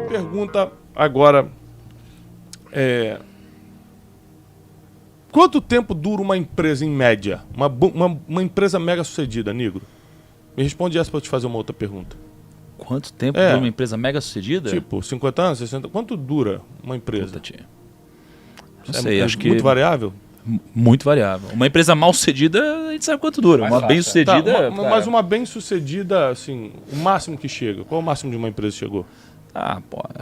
pergunta agora quanto tempo dura uma empresa em média? Uma empresa mega sucedida, Nigro? Me responde essa para eu te fazer uma outra pergunta. Quanto tempo dura uma empresa mega sucedida? Tipo, 50 anos, 60... Quanto dura uma empresa? Não sei, acho que... Muito variável? Muito variável. Uma empresa mal sucedida, a gente sabe quanto dura. Uma bem sucedida... Tá, mas uma bem sucedida, assim, o máximo que chega. Qual o máximo de uma empresa chegou?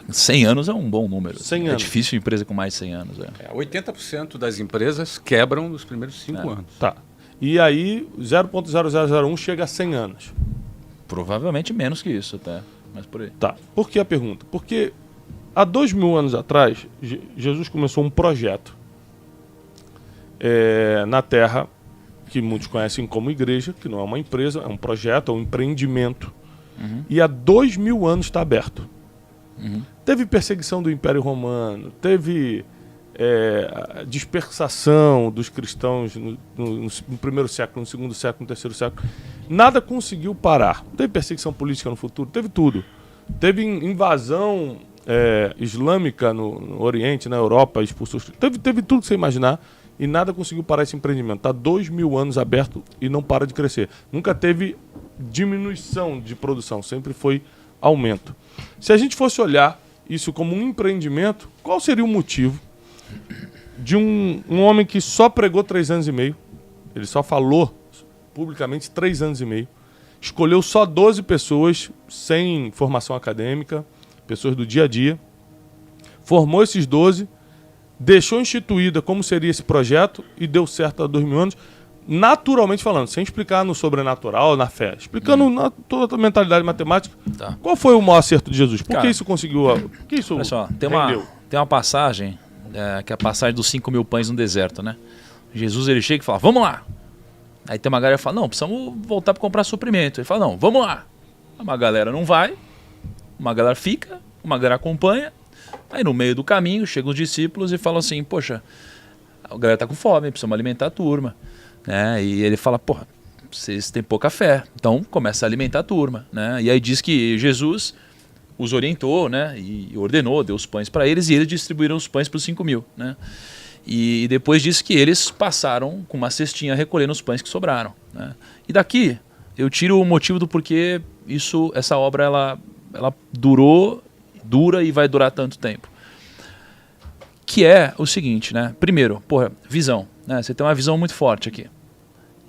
100 anos é um bom número. 100 anos. É difícil empresa com mais de 100 anos. 80% das empresas quebram nos primeiros 5 anos. Tá. E aí, 0.0001 chega a 100 anos. Provavelmente menos que isso até, mas por aí. Tá. Por que a pergunta? Porque há 2000 anos atrás, Jesus começou um projeto na Terra, que muitos conhecem como igreja, que não é uma empresa, é um projeto, é um empreendimento. E há 2000 anos está aberto. Teve perseguição do Império Romano, teve dispersação dos cristãos no primeiro século, no segundo século, no terceiro século. Nada conseguiu parar. Teve perseguição política no futuro, teve tudo. Teve invasão islâmica no Oriente, na Europa, expulsou. Teve tudo que você imaginar e nada conseguiu parar esse empreendimento. Está 2000 anos aberto e não para de crescer. Nunca teve diminuição de produção, sempre foi aumento. Se a gente fosse olhar isso como um empreendimento, qual seria o motivo de um homem que só pregou 3 anos e meio, ele só falou publicamente 3 anos e meio, escolheu só 12 pessoas sem formação acadêmica, pessoas do dia a dia, formou esses 12, deixou instituída como seria esse projeto e deu certo há 2000 anos, naturalmente falando, sem explicar no sobrenatural, na fé, explicando na toda a mentalidade matemática. Tá. Qual foi o maior acerto de Jesus? Por que isso conseguiu? Por que isso olha só, rendeu? Tem uma passagem, que é a passagem dos 5 mil pães no deserto, né? Jesus ele chega e fala, vamos lá. Aí tem uma galera que fala, não, precisamos voltar para comprar suprimento. Ele fala, não, vamos lá. Uma galera não vai, uma galera fica, uma galera acompanha. Aí no meio do caminho chegam os discípulos e falam assim, poxa, a galera tá com fome, precisamos alimentar a turma. Né? E ele fala, porra, vocês têm pouca fé, então começa a alimentar a turma. Né? E aí diz que Jesus os orientou, né? E ordenou, deu os pães para eles e eles distribuíram os pães para os 5 mil. Né? E depois disse que eles passaram com uma cestinha recolhendo os pães que sobraram. Né? E daqui eu tiro o motivo do porquê essa obra ela dura e vai durar tanto tempo. Que é o seguinte, né? Primeiro, visão. Né? Você tem uma visão muito forte aqui.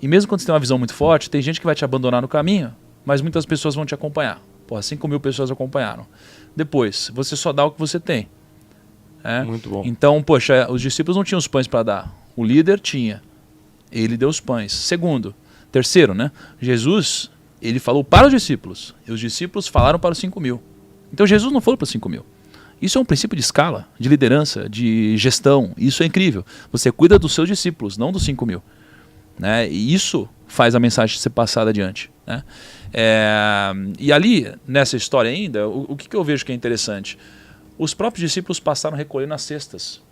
E mesmo quando você tem uma visão muito forte, tem gente que vai te abandonar no caminho, mas muitas pessoas vão te acompanhar. 5 mil pessoas acompanharam. Depois, você só dá o que você tem. Muito bom. Então, os discípulos não tinham os pães para dar. O líder tinha. Ele deu os pães. Terceiro, né? Jesus, ele falou para os discípulos. E os discípulos falaram para os 5 mil. Então, Jesus não falou para os 5 mil. Isso é um princípio de escala, de liderança, de gestão. Isso é incrível. Você cuida dos seus discípulos, não dos 5 mil. Né? E isso faz a mensagem ser passada adiante. Né? E ali, nessa história ainda, o que eu vejo que é interessante? Os próprios discípulos passaram recolhendo as cestas.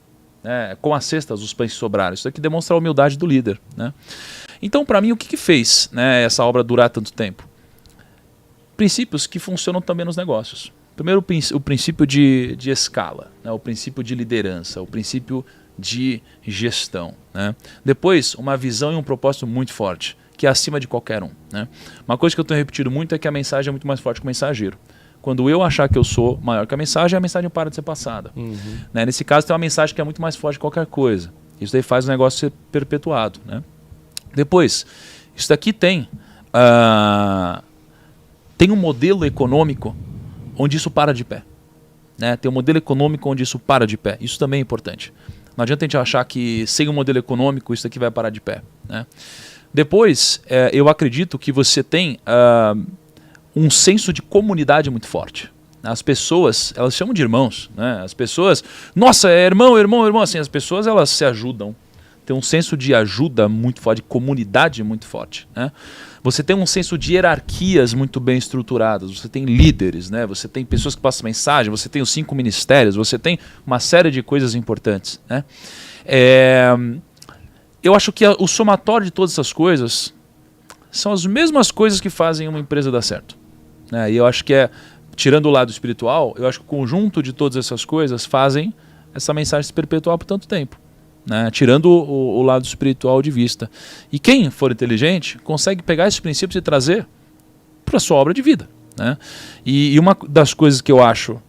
Né? Com as cestas, os pães que sobraram. Isso aqui demonstra a humildade do líder. Né? Então, para mim, o que fez, né, essa obra durar tanto tempo? Princípios que funcionam também nos negócios. Primeiro, o princípio de escala, né? O princípio de liderança, o princípio de gestão. Né? Depois, uma visão e um propósito muito forte, que é acima de qualquer um. Né? Uma coisa que eu tenho repetido muito é que a mensagem é muito mais forte que o mensageiro. Quando eu achar que eu sou maior que a mensagem para de ser passada. Né? Nesse caso, tem uma mensagem que é muito mais forte que qualquer coisa. Isso daí faz o negócio ser perpetuado. Né? Depois, isso daqui tem um modelo econômico onde isso para de pé. Né? Tem um modelo econômico onde isso para de pé. Isso também é importante. Não adianta a gente achar que sem um modelo econômico isso aqui vai parar de pé. Né? Depois, eu acredito que você tem um senso de comunidade muito forte. As pessoas, elas chamam de irmãos. Né? As pessoas, nossa, é irmão, irmão, irmão. Assim, as pessoas elas se ajudam. Tem um senso de ajuda muito forte, de comunidade muito forte. Né? Você tem um senso de hierarquias muito bem estruturadas, você tem líderes, né? Você tem pessoas que passam mensagem, você tem os 5 ministérios, você tem uma série de coisas importantes. Né? Eu acho que o somatório de todas essas coisas são as mesmas coisas que fazem uma empresa dar certo. Né? E eu acho que tirando o lado espiritual, eu acho que o conjunto de todas essas coisas fazem essa mensagem se perpetuar por tanto tempo, né? Tirando o lado espiritual de vista. E quem for inteligente consegue pegar esses princípios e trazer para a sua obra de vida, né? E uma das coisas que eu acho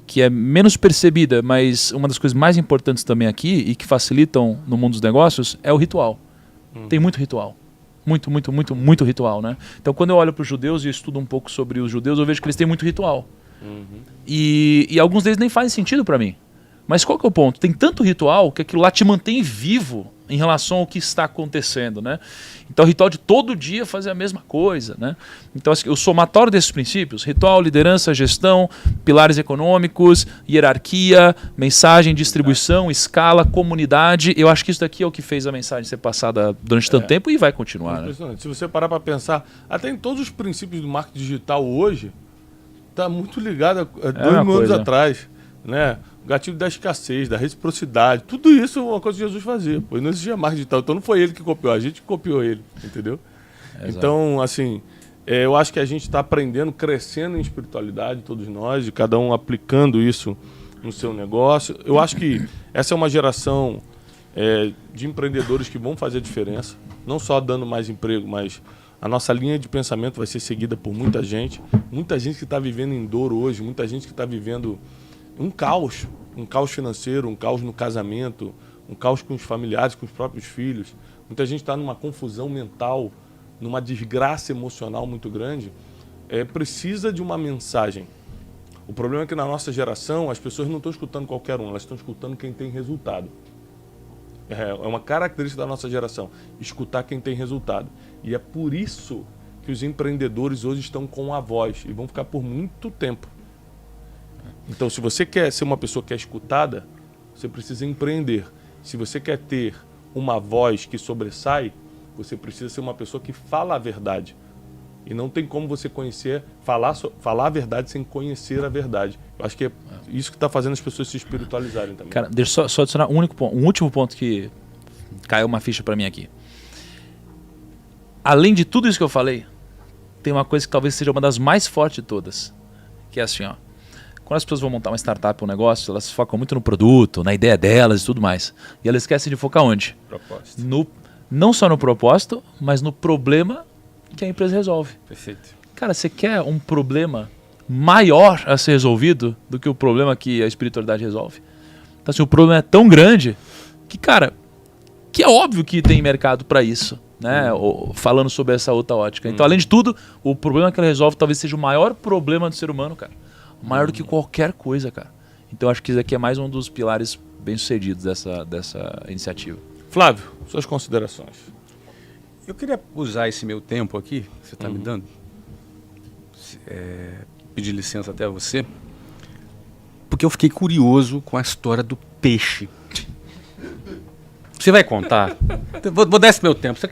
que é menos percebida, mas uma das coisas mais importantes também aqui e que facilitam no mundo dos negócios é o ritual. Tem muito ritual. Muito ritual, né? Então, quando eu olho para os judeus e estudo um pouco sobre os judeus, eu vejo que eles têm muito ritual. E alguns deles nem fazem sentido para mim. Mas qual que é o ponto? Tem tanto ritual que aquilo lá te mantém vivo em relação ao que está acontecendo, né? Então, o ritual de todo dia fazer a mesma coisa, né? Então, assim, o somatório desses princípios, ritual, liderança, gestão, pilares econômicos, hierarquia, mensagem, distribuição, escala, comunidade, eu acho que isso daqui é o que fez a mensagem ser passada durante tanto tempo e vai continuar, né? Se você parar para pensar, até em todos os princípios do marketing digital hoje, está muito ligado a 2.000 anos atrás, né? O gatilho da escassez, da reciprocidade, tudo isso é uma coisa que Jesus fazia. Pois não existia marketing digital, então não foi ele que copiou, a gente que copiou ele, entendeu? Exato. Então, assim, eu acho que a gente está aprendendo, crescendo em espiritualidade, todos nós, e cada um aplicando isso no seu negócio. Eu acho que essa é uma geração de empreendedores que vão fazer a diferença, não só dando mais emprego, mas a nossa linha de pensamento vai ser seguida por muita gente que está vivendo em dor hoje, muita gente que está vivendo um caos financeiro, um caos no casamento, um caos com os familiares, com os próprios filhos. Muita gente está numa confusão mental, numa desgraça emocional muito grande. Precisa de uma mensagem. O problema é que na nossa geração as pessoas não estão escutando qualquer um, elas estão escutando quem tem resultado. É uma característica da nossa geração, escutar quem tem resultado. E é por isso que os empreendedores hoje estão com a voz e vão ficar por muito tempo. Então, se você quer ser uma pessoa que é escutada, você precisa empreender. Se você quer ter uma voz que sobressai, você precisa ser uma pessoa que fala a verdade. E não tem como você falar a verdade sem conhecer a verdade. Eu acho que é isso que está fazendo as pessoas se espiritualizarem também. Cara, deixa eu só adicionar um último ponto que caiu uma ficha para mim aqui. Além de tudo isso que eu falei, tem uma coisa que talvez seja uma das mais fortes de todas, que é assim, ó. Quando as pessoas vão montar uma startup, um negócio, elas focam muito no produto, na ideia delas e tudo mais. E elas esquecem de focar onde? Propósito. Não só no propósito, mas no problema que a empresa resolve. Perfeito. Cara, você quer um problema maior a ser resolvido do que o problema que a espiritualidade resolve? Então, assim, o problema é tão grande que, cara, que é óbvio que tem mercado para isso, né? Falando sobre essa outra ótica. Então, além de tudo, o problema que ela resolve talvez seja o maior problema do ser humano, cara. Maior do que qualquer coisa, cara. Então, acho que isso aqui é mais um dos pilares bem-sucedidos dessa iniciativa. Flávio, suas considerações. Eu queria usar esse meu tempo aqui, que você está me dando, pedir licença até a você, porque eu fiquei curioso com a história do peixe. Você vai contar? Vou dar esse meu tempo.